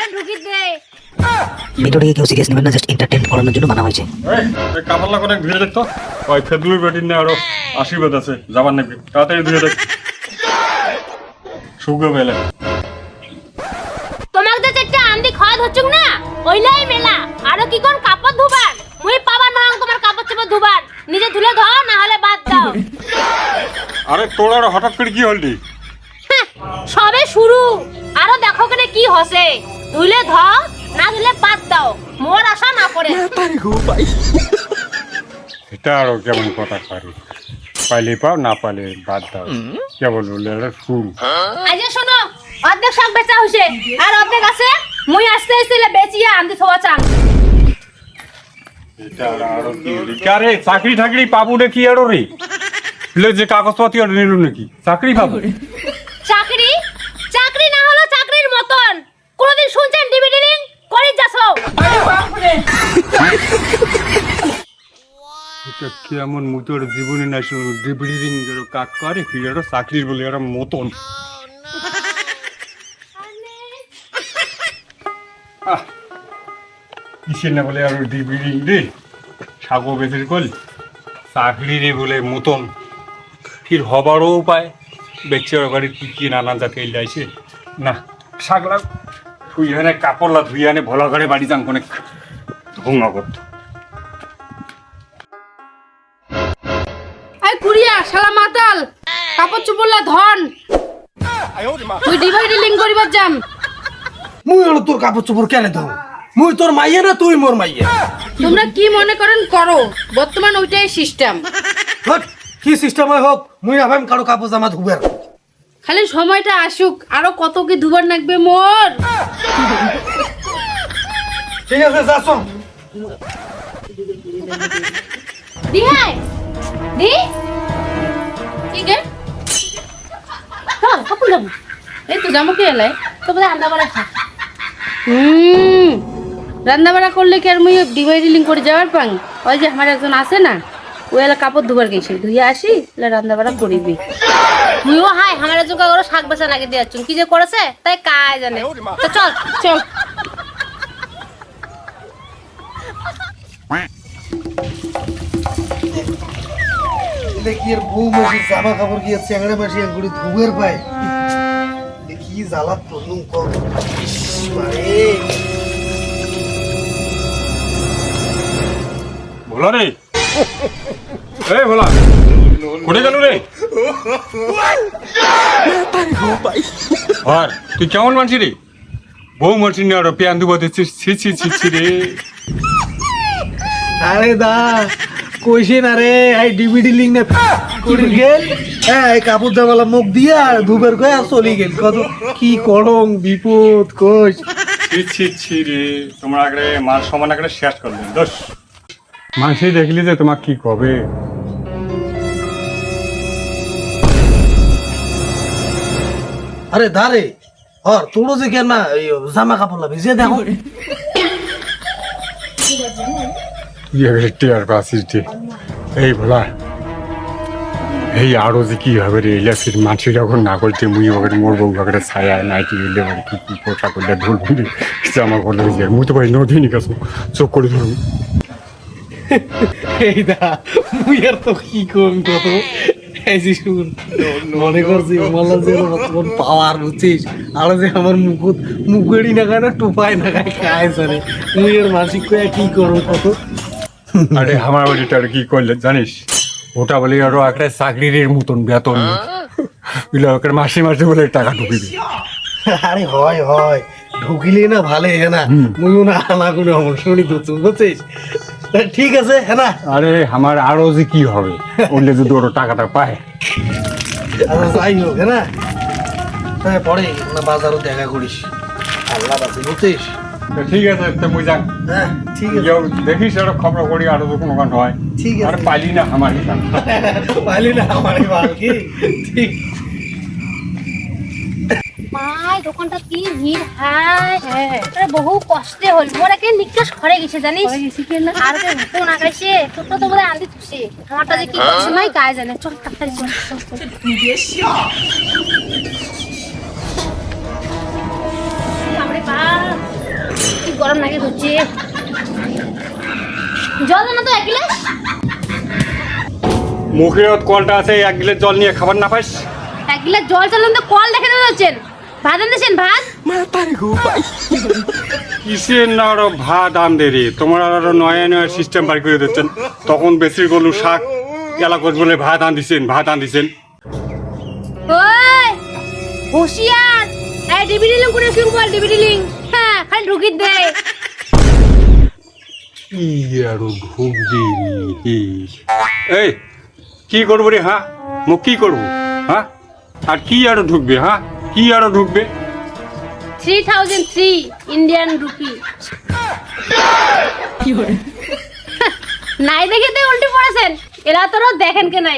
কাপড়টা ঢুকি দে। ভিডিওটাকে কেউ সিরিয়াস নেবেন না, জাস্ট এন্টারটেইন করানোর জন্য বানা হয়েছে। এই কাপড়লা অনেক ধুয়ে দেখতো ওই ফেদুর বেটির না আরো আশীর্বাদ আছে যাবার নাকি তাড়াতাড়ি ধুয়ে দেখ সুগো বেলা তোমাক যে একটা আন্দি খাওয়া হচ্ছুক না ওইলাই মেলা আরো কি কোন কাপড় ধুবার মুই পাবার না তোমার কাপড় চোপড় ধুবার নিজে ধুলে দাও না হলে বাদ দাও। আরে তোর আর হঠাৎ করে কি হলটি সবে শুরু আরো দেখো কেন কি হসে ধুলে দাও না ধুলে বাদ দাও মোর আশা না করে। এটা আরো কেমন কথা পারি পাইলে পাও না পাইলে বাদ দাও কেবল বললে ফুল। আজ শোনো অর্ধেক শাক বেচা হইছে আর অর্ধেক আছে মুই আসতে আসলে বেচিয়া আন্দি থোয়া চান। এটা আরো কি আরে চাকরি ঠাকরি পাবো নাকি আরো রে যে কাগজপত্র আর নিল নাকি চাকরি পাবো চাকরি চাকরি না হলো চাকরির মতন কোনদিন শুনছেন ডিবিডিলিং করে যাসো। এটা কেমন মুতোর জীবনে না শুনো ডিবিডিং কাক করে ফিরে চাকরির বলে এরা মতন কিসের না বলে আর ডিবিডিং রে সাগো বেঁচে কল চাকরি রে বলে মতন ফির হবারও উপায় বেচার বাড়ির কি কি নানান জাতের লাইছে না শাকলা ধুইহানে কাপড়লা ধুইহানে ভলা করে বাড়ি যান অনেক ধুঙ্গা করতো আই কুড়িয়া শালা মাতাল কাপড় চোপড়লা ধন তুই ডিভাইডিলিং করিবার যাম। মুই হলো তোর কাপড় চোপড় কেন দাও মুই তোর মাইয়া না তুই মোর মাইয়া। তোমরা কি মনে করেন করো বর্তমান ওইটাই সিস্টেম। হট কি সিস্টেম হয় হোক মুই আভাম কারো কাপড় জামা ধুবার খালি সময়টা আসুক আরো কত কি ধুবার লাগবে মোর। ঠিক আছে যাস দি হাই দি ঠিক আছে হ্যাঁ কাপড় দাও এই তো যাবো কি এলাই তো বলে আন্ডা বাড়া খা। রান্না বাড়া করলে কি আর মুই ডিভাইডিলিং করে যাওয়ার পাং ওই যে আমার একজন আছে না ও এলা কাপড় ধুবার গেছে ধুইয়া আসি এলা রান্না বাড়া করিবি। মুইও হাই আমার জোগা করে শাক বেচা লাগে দিয়াছুন কি যে করেছে তাই কায় জানে তো চল চল দেখি এর বউ মাসি জামা কাপড় গিয়ে চ্যাংড়া মাসি একগুড়ি ধুবের পায় দেখি জ্বালা তরুণ কম মারে ভোলা রে এই ভোলা কোথায় গেল রে আর তুই কেমন মানছি রে বউ মানছি না আর পেয়ান দুবা দিচ্ছিস ছি ছি ছি ছি রে আরে দা কইছে না রে এই ডিভিডি লিং না করে গেল হ্যাঁ এই কাপড় জামালা মুখ দিয়া ধুবের কয়ে আর চলি গেল কত কি করং বিপদ কইস ছি ছি ছি রে তোমরা আগে মার সমান আগে শেষ করলেন দোষ মানুষই দেখলি যে তোমার কি কবে আরে দারে আর তোরও যে কেন না এই জামা কাপড় লাগবে যে দেখো টিয়ার পাশে এই ভোলা এই আরো যে কি হবে রে ইলাসির মাছি যখন না করতে মুই ওকে মোর বউ ওকে ছায়া নাইটি দিলে কি কি পোশাক করলে ঢোল বুঝি জামা করলে যে মুই তো ভাই নদী নিকাছ চোখ করে ধরুন এই দা মুই আর তো কি করুন কত এই যে শুন মনে করছি মালা যে তোর পাওয়ার বুঝছিস আর যে আমার মুখেরই না খায় না টোপায় না খায় সারে মুই আর মাসিক কয়ে কি করুন কত আরে আমার বাড়িটা আর কি করলে জানিস ওটা বলে আরো একটা চাকরির মতন বেতন ওকে মাসে মাসে বলে টাকা ঢুকিবি আরে হয় হয় ঢুকিলে না ভালো হ্যাঁ না মুইও না আনা কোনো আমার শুনি তো তুই বুঝছিস ঠিক আছে হ্যাঁ না আরে আমার আরো যে কি হবে ওলে যদি ওর টাকাটা পায় আচ্ছা যাই হোক হ্যাঁ না হ্যাঁ পরে না বাজারও দেখা করিস আল্লাহ বাসি বুঝছিস ঠিক আছে তো মুই যাক হ্যাঁ ঠিক আছে দেখিস আর খবর করি আরো তো কোনো গান হয় ঠিক আছে আর পাইলি না আমার পাইলি না আমার বাল কি ঠিক মাই দোকানটা কি ভিড় হায় আরে বহু কষ্টে হল মোর একে নিকাশ ঘরে গেছে জানিস আর কে তো না গাইছে টোটো তো বলে আন্দি তুসে আমারটা যে কি করছে নাই কাজ জানে চল তাড়াতাড়ি চল আমরে বাপ গরম নাকি ধরছে। জল না তো 1 গ্লাস। মুখের কলটা আছে, 1 গ্লাস জল নিয়ে খাবার না পাইস? 1 গ্লাস জল চালান তো কল দেখে যাচ্ছেন। ভাত আনতেছেন ভাত? কিসের না আরো ভাত আনতে রে, তোমার আরো নয়া নয়া সিস্টেম বার করে দিচ্ছেন। তখন বেশি গলু শাক এলাকত বলে ভাত আনদিছেন। ওই হুশিয়ার, এই ডিবিডি লিং করে শুন বল, ডিবিডি লিং। হ্যাঁ খালি ঢুকি দে। কি আরো ঢুকবি এই কি করবো রে? হ্যাঁ মুখ কি করবো? হ্যাঁ আর কি আরো ঢুকবে? হ্যাঁ কি আরো ঢুকবে? 3003 ইন্ডিয়ান রুপি। নাই দেখে তো উল্টে পড়েছেন, এরা তোরা দেখেন কে নাই।